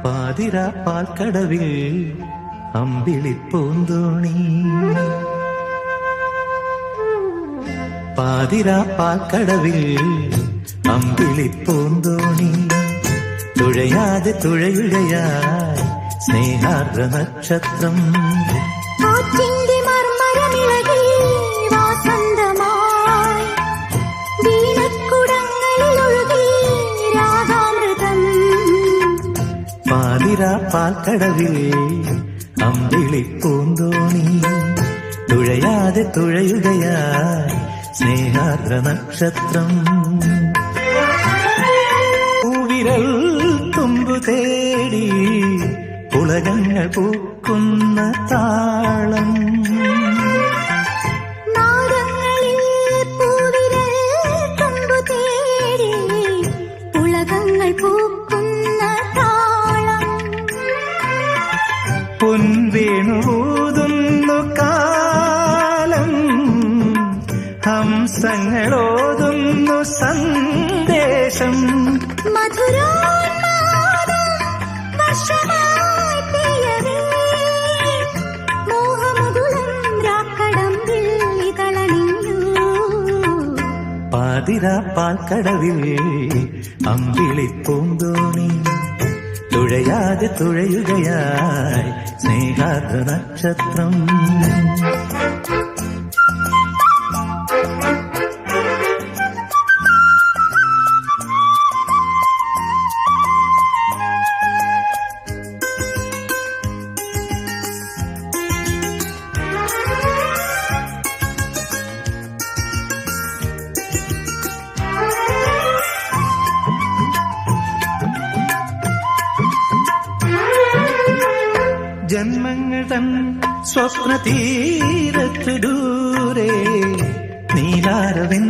പാതിരാ പാൽക്കടവിൽ അമ്പിളിപ്പൂന്തോണി പാതിരാ പാൽക്കടവിൽ അമ്പിളിപ്പൂന്തോണി തുഴയാതെ തുഴയുകയായി സ്നേഹാർദ്ര നക്ഷത്രം പാതിരാ പാൽക്കടവിൽ അമ്പിളിപ്പൂന്തോണി തുഴയാതെ തുഴയുകയായി സ്നേഹാർദ്ര നക്ഷത്രം പൂവിരൽ തുമ്പു തേടി ഉലകങ്ങൾ പൂക്കുന്ന താളം പൊൻവേണൂതുന്നു കാലം ഹംസങ്ങളോതുന്നു സന്ദേശം പാതിരാ പാൽക്കടവിൽ അമ്പിളിപ്പൂന്തോണി തുഴയാതെ തുഴയുകയായി സ്നേഹാർദ്ര നക്ഷത്രം ജന്മങ്ങൾ തൻ സ്വപ്ന തീരത്ത് ദൂരെ നീലാരവിന്ദ